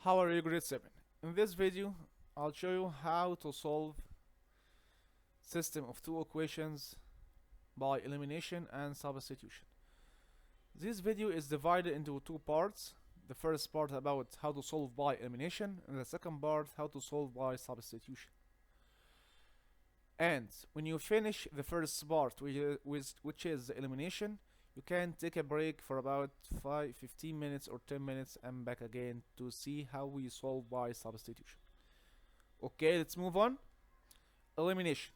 How are you, grade 7? In this video, I'll show you how to solve system of two equations by elimination and substitution. This video is divided into two parts. The first part about how to solve by elimination, and the second part how to solve by substitution. And when you finish the first part, which is elimination, you can take a break for about 15 minutes or 10 minutes and back again to see how we solve by substitution. Okay, let's move on. Elimination.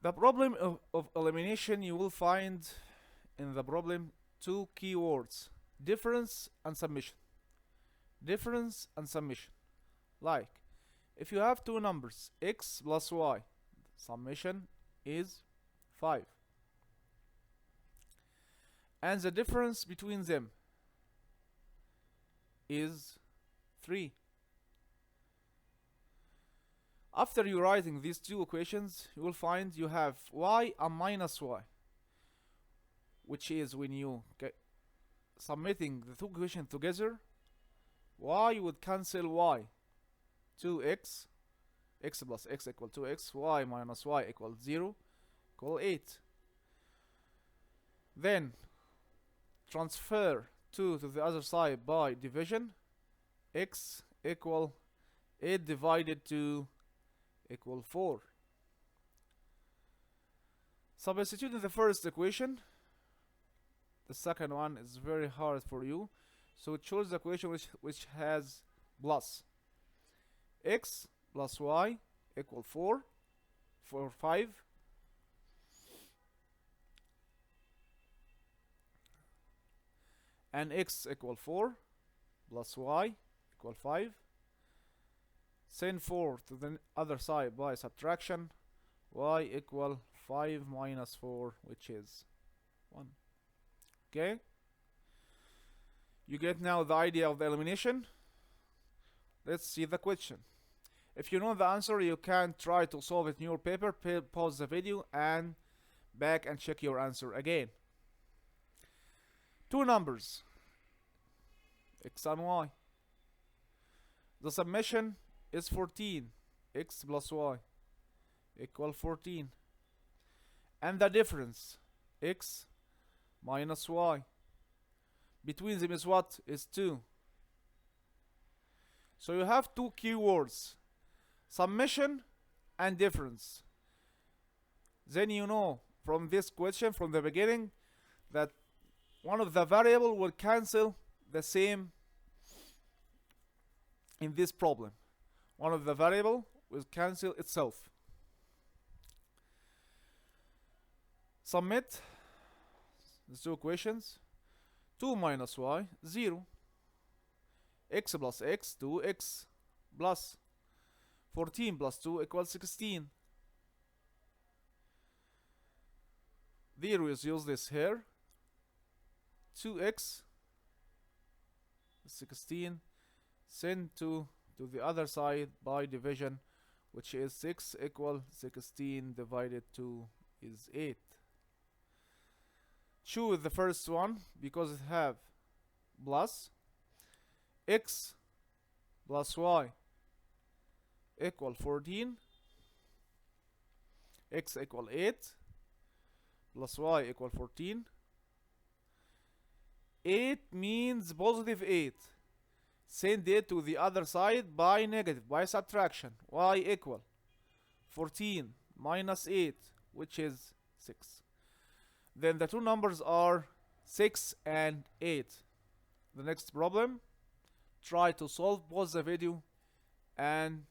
The problem of elimination, you will find in the problem two keywords: difference and summation. Difference and summation. Like, if you have two numbers, x plus y, summation is 5. And the difference between them is 3. After you writing these two equations, you will find you have y and minus y, which is when you get submitting the two equations together, y would cancel y. 2x, x plus x equal 2x, y minus y equal 0, equal 8. Then transfer 2 to the other side by division, x equal 8 divided 2 equal 4. Substitute in the first equation. The second one is very hard for you, so choose the equation which has plus. X plus y equal 4 for 5. And x equal 4 plus y equal 5. Send 4 to the other side by subtraction. Y equal 5 minus 4, which is 1. Okay? You get now the idea of the elimination. Let's see the question. If you know the answer, you can try to solve it in your paper. Pause the video and back and check your answer again. Two numbers, x and y. The summation is 14. X plus y equal 14. And the difference, x minus y. Between them is what? Is 2. So you have two keywords: summation and difference. Then you know from this question, from the beginning, that one of the variable will cancel the same in this problem. One of the variable will cancel itself. Submit the two equations. 2 minus y, 0. X plus x, 2x plus 14 plus 2 equals 16. There is use this here. 2x 16, send 2 to the other side by division, which is 6 equal 16 divided 2 is 8. Choose the first one because it have plus. X plus y equal 14. X equal 8 plus y equal 14. 8 means positive 8. Send it to the other side by negative, by subtraction. Y equal 14 minus 8, which is 6. Then the two numbers are 6 and 8. The next problem, try to solve. Pause the video and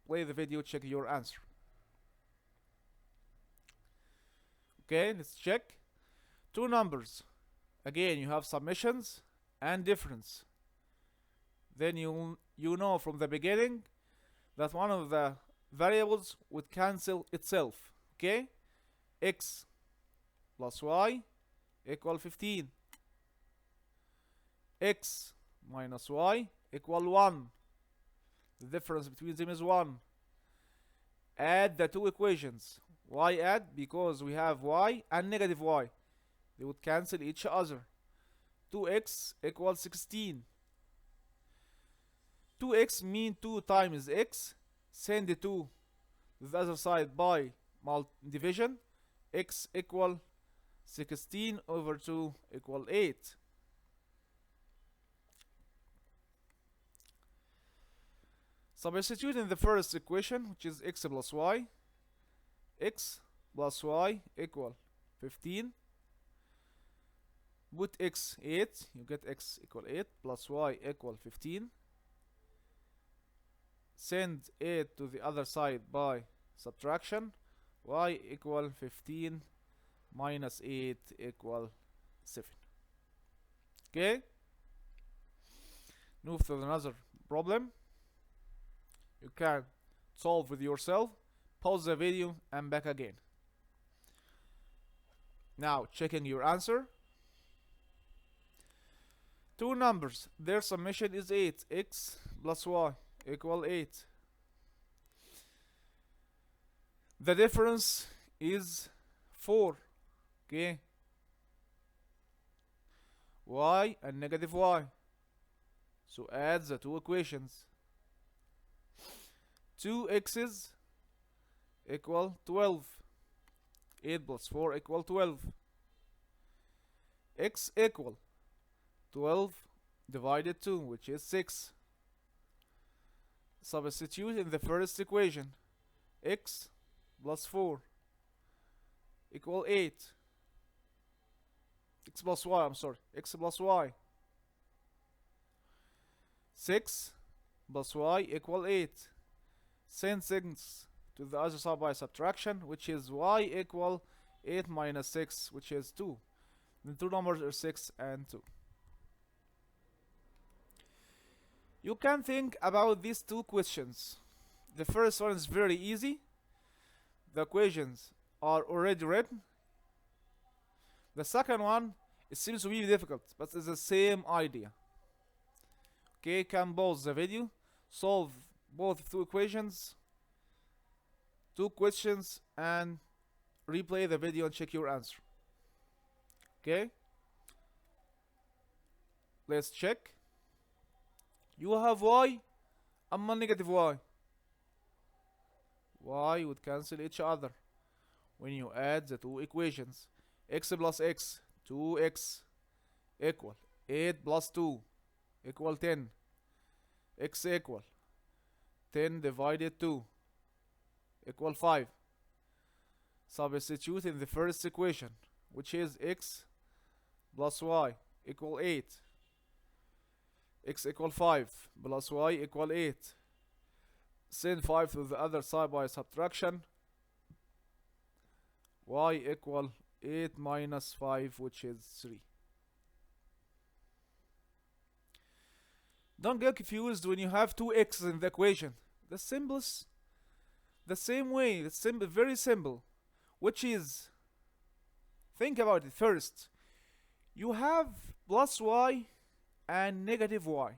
play the video, check your answer. Okay, let's check. Two numbers. Again, you have summations and difference. Then you know from the beginning that one of the variables would cancel itself. Okay? X plus y equal 15. X minus y equal 1. The difference between them is 1. Add the two equations. Why add? Because we have y and negative y. They would cancel each other. 2x equals 16. 2x mean 2 times x. Send the 2 to the other side by division. X equal 16 over 2 equal 8. Substitute in the first equation, which is x plus y. X plus y equal 15. Put x 8, you get x equal 8 plus y equal 15. Send 8 to the other side by subtraction. Y equal 15 minus 8 equal 7. Okay? Move to another problem. You can solve with yourself. Pause the video and back again. Now checking your answer. Two numbers, their summation is 8. X plus y equal 8. The difference is 4. Okay. Y and negative y. So add the two equations. 2 x's equal 12. 8 plus 4 equal 12. X equal 12 divided 2, which is 6. Substitute in the first equation. X plus 4 equal 8. X plus y, I'm sorry. X plus y. 6 plus y equal 8. Send things to the other side by subtraction, which is y equal 8 minus 6, which is 2. The two numbers are 6 and 2. You can think about these two questions. The first one is very easy. The equations are already written. The second one, it seems to be difficult, but it's the same idea. Okay, can pause the video, solve both two equations, two questions, and replay the video and check your answer. Okay, let's check. You have y and negative y. Y would cancel each other when you add the two equations. X plus x, 2x equal 8 plus 2 equal 10. X equal 10 divided 2 equal 5. Substitute in the first equation, which is x plus y equal 8. X equal 5 plus y equal 8. Send 5 to the other side by subtraction. Y equal 8 minus 5, which is 3. Don't get confused when you have two x's in the equation. The simplest, the same way, it's simple, very simple, which is, think about it first. You have plus y and negative y.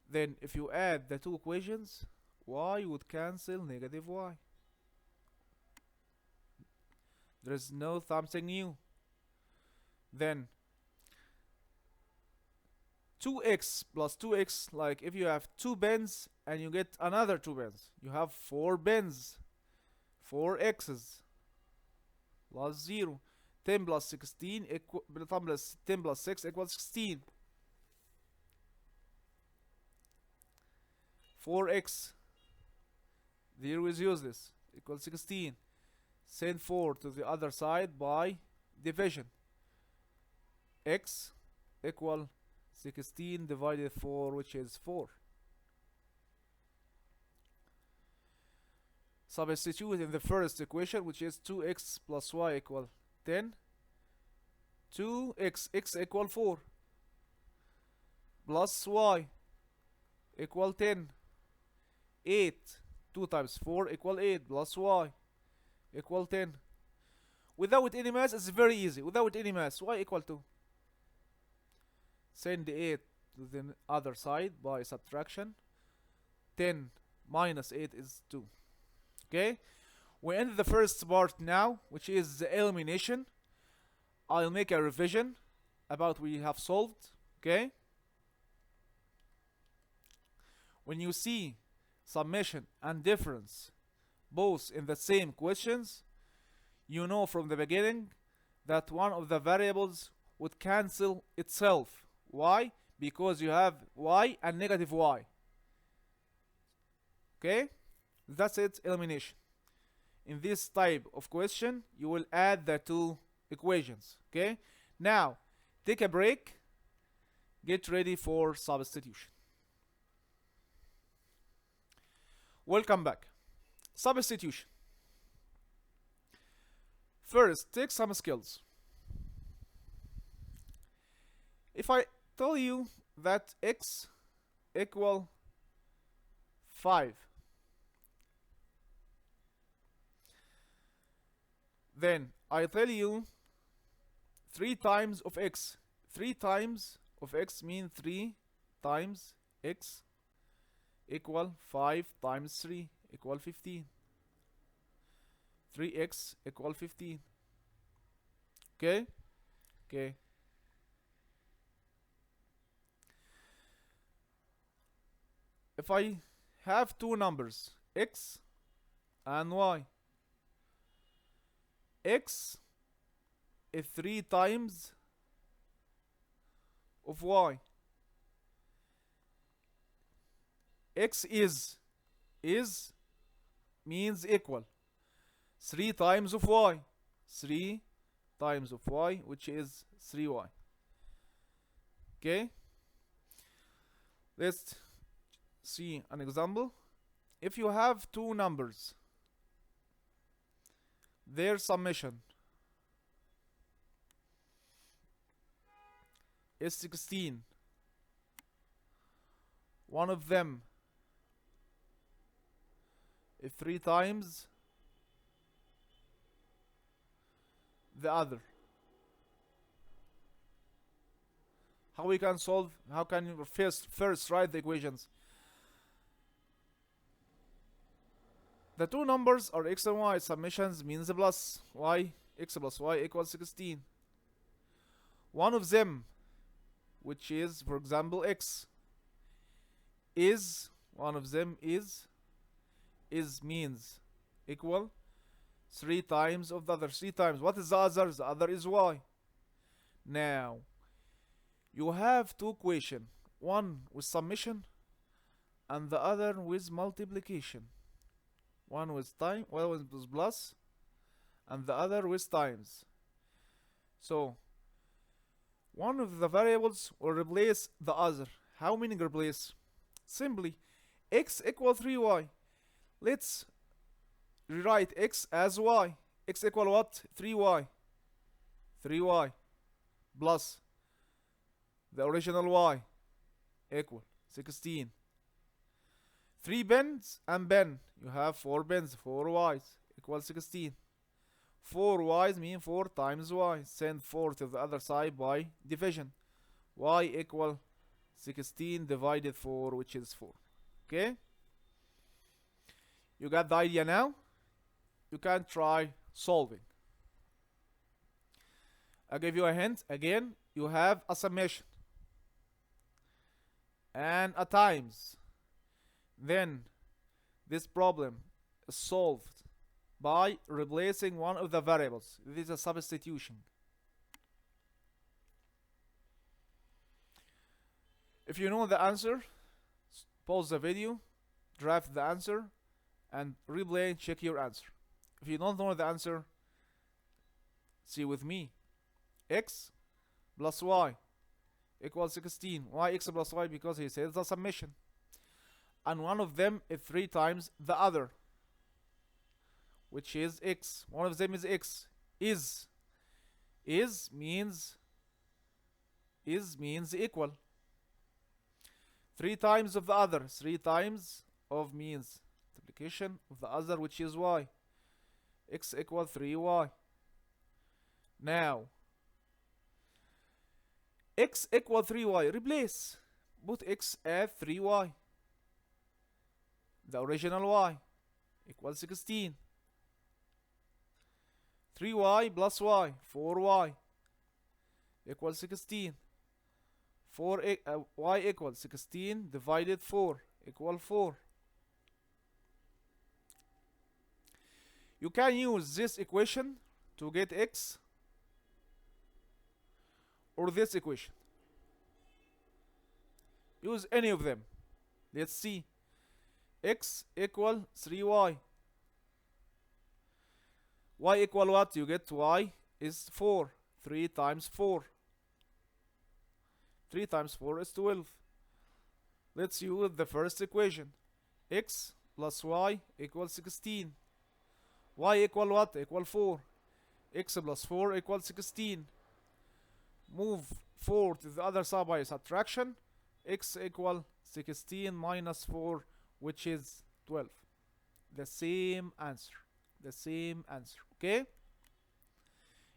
Then if you add the two equations, y would cancel negative y. There is no something new. Then 2x plus 2x, like if you have 2 bends and you get another 2 bends, you have 4 bends, 4 x's plus 0. 10 plus 16 equal 10 plus 6 equals 16. 4x, 0 is useless, equals 16. Send 4 to the other side by division. X equal 16 divided 4, which is 4. Substitute in the first equation, which is 2x plus y equal 10. 2x, x equal 4, plus y equal 10. 8, 2 times 4 equal 8, plus y equal 10. Without any mass, it's very easy. Without any mass, y equal 2. Send 8 to the other side by subtraction. 10 minus 8 is 2. Okay, we ended the first part now, which is the elimination. I'll make a revision about what we have solved. Okay, when you see summation and difference both in the same questions, you know from the beginning that one of the variables would cancel itself. Why? Because you have y and negative y. Okay? That's it, elimination. In this type of question, you will add the two equations. Okay? Now, take a break. Get ready for substitution. Welcome back. Substitution. First, take some skills. If I tell you that x equal 5, then I tell you 3 times of x. 3 times of x mean 3 times x equal 5 times 3 equal 15. 3x equal 15. Okay? Okay. If I have two numbers, x and y, x is 3 times of y. X is means equal 3 times of y. 3 times of y, which is 3y. Okay? Let's see an example. If you have two numbers, their summation is 16. One of them is 3 times the other. How we can solve? How can you first write the equations? The two numbers are x and y. Summations means plus y. X plus y equals 16. One of them, which is, for example, x, is, one of them is means equal 3 times of the other. 3 times. What is the other? The other is y. Now, you have two equations. One with summation and the other with multiplication. One with time, one with plus, and the other with times. So, one of the variables will replace the other. How many replace? Simply, x equal 3y. Let's rewrite x as y. X equal what? 3y. 3y plus the original y equal 16. 3 bends and bend. You have 4 bends, 4 y's equal 16. 4 y's mean 4 times y. Send 4 to the other side by division. Y equal 16 divided 4, which is 4. Okay? You got the idea now? You can try solving. I give you a hint. Again, you have a summation and a times. Then this problem is solved by replacing one of the variables. This is a substitution. If you know the answer, pause the video, draft the answer, and replay and check your answer. If you don't know the answer, see with me. X plus y equals 16. Why x plus y? Because he says the summation. And one of them is 3 times the other, which is x. One of them is x. Is means equal. 3 times of the other. 3 times of means multiplication of the other, which is y. X equal 3y. Now, x equal 3y. Replace. Put x at 3y. The original y equals 16. 3y plus y, 4y equals 16. Y equals 16 divided 4 equal 4. You can use this equation to get x, or this equation. Use any of them. Let's see. X equal 3y. Y equal what? You get y is 4. 3 times 4. 3 times 4 is 12. Let's use the first equation. X plus y equals 16. Y equal what? Equal 4. X plus 4 equals 16. Move 4 to the other side by subtraction. X equal 16 minus 4, which is 12. The same answer. The same answer. Okay?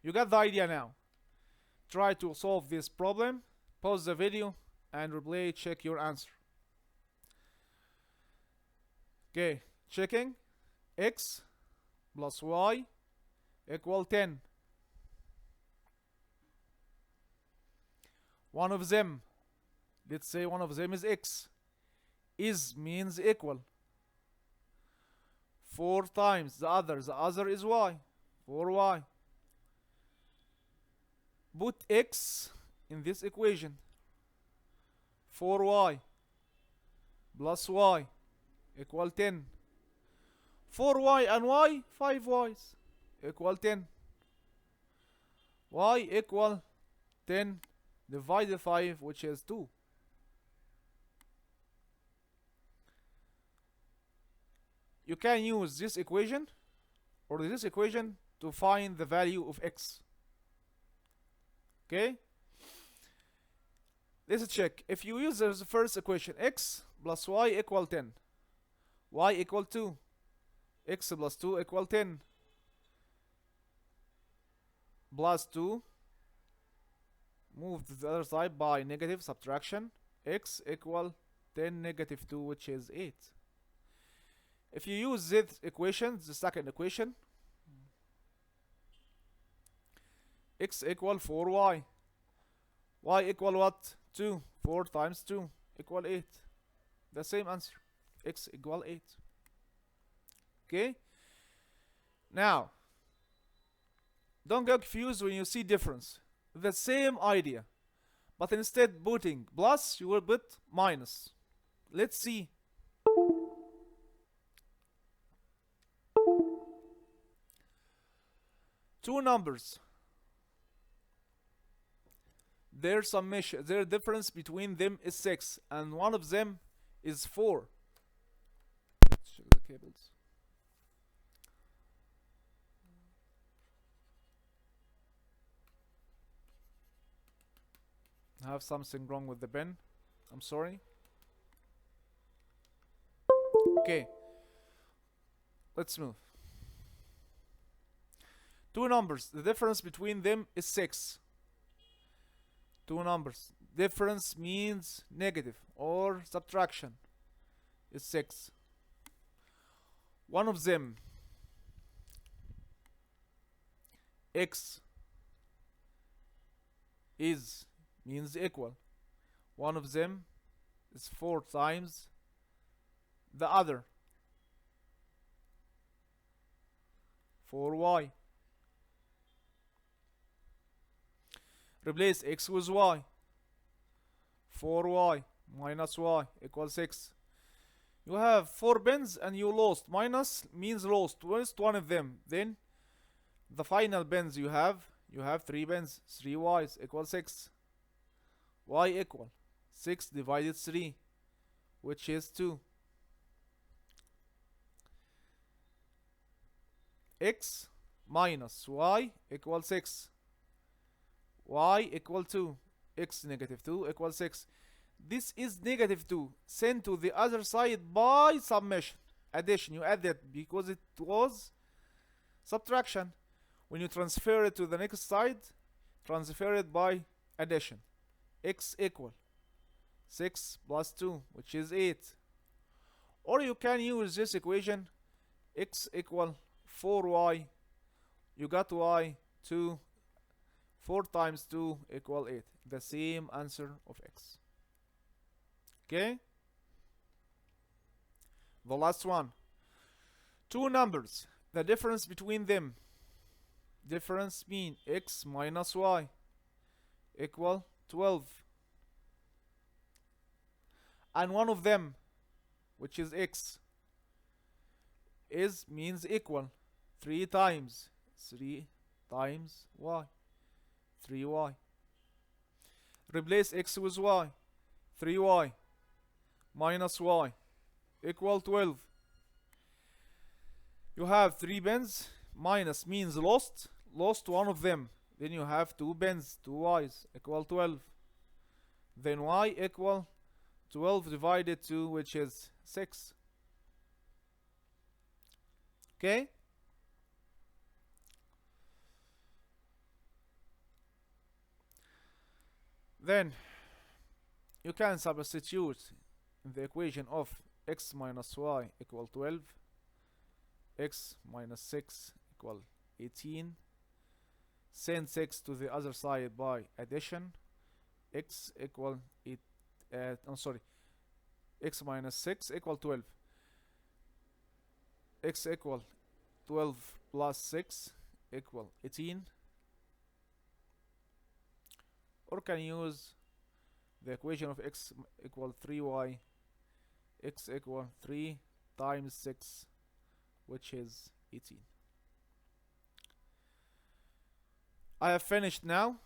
You got the idea now. Try to solve this problem. Pause the video and replay. Check your answer. Okay. Checking. X plus y equal 10. One of them, let's say one of them is x. Is means equal. 4 times the other is y. 4y. Put x in this equation. 4y plus y equal 10. 4y and y, 5y's equal 10. Y equal 10 divided 5, which is 2. You can use this equation or this equation to find the value of x. Okay? Let's check. If you use the first equation, x plus y equal 10. Y equal 2. X plus 2 equal 10. Plus 2. Move to the other side by negative subtraction. X equal 10 negative 2, which is 8. If you use this equation, the second equation, x equal 4y. Y equal what? 2. 4 times 2 equal 8. The same answer. X equal 8. Okay? Now, don't get confused when you see difference. The same idea. But instead putting plus, you will put minus. Let's see. Two numbers. Their summation, their difference between them is 6, and one of them is 4. Let's check the cables. I have something wrong with the pen. I'm sorry. Okay. Let's move. Two numbers. The difference between them is 6. Two numbers. Difference means negative or subtraction is 6. One of them, x is means equal. One of them is 4 times the other. 4y. Replace x with y. 4y minus y equals 6. You have 4 bins and you lost. Minus means lost one of them. Then the final bins you have 3 bins. 3y's equals 6. Y equal 6 divided 3, which is 2. X minus y equals 6. Y equal 2. X negative 2 equals 6. This is negative 2. Sent to the other side by summation. Addition. You add that because it was subtraction. When you transfer it to the next side, transfer it by addition. X equal 6 plus 2, which is 8. Or you can use this equation. X equal 4y. You got y 2. 4 times 2 equal 8. The same answer of x. Okay? The last one. Two numbers. The difference between them. Difference mean x minus y equal 12. And one of them, which is x, means equal 3 times y, 3y. Replace x with y, 3y minus y equal 12. You have 3 bins, minus means lost one of them. Then you have 2 bins, 2 y's equal 12. Then y equal 12 divided 2, which is 6. Okay? Then you can substitute in the equation of x minus y equal 12, x minus 6 equal 18. Send 6 to the other side by addition. X equal x minus 6 equal 12. X equal 12 plus 6 equal 18. Or can use the equation of x equal 3y, x equal 3 times 6, which is 18. I have finished now.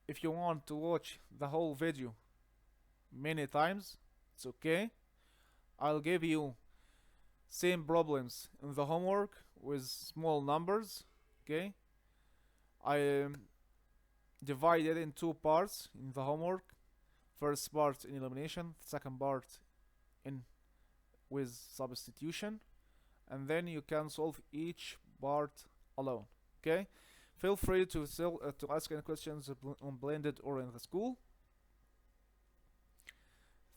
If you want to watch the whole video many times, it's okay. I'll give you same problems in the homework with small numbers. Okay, I divided in 2 parts in the homework. First part in elimination, second part in with substitution, and then you can solve each part alone. Okay, feel free to ask any questions on Blended or in the school.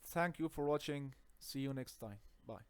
Thank you for watching. See you next time. Bye.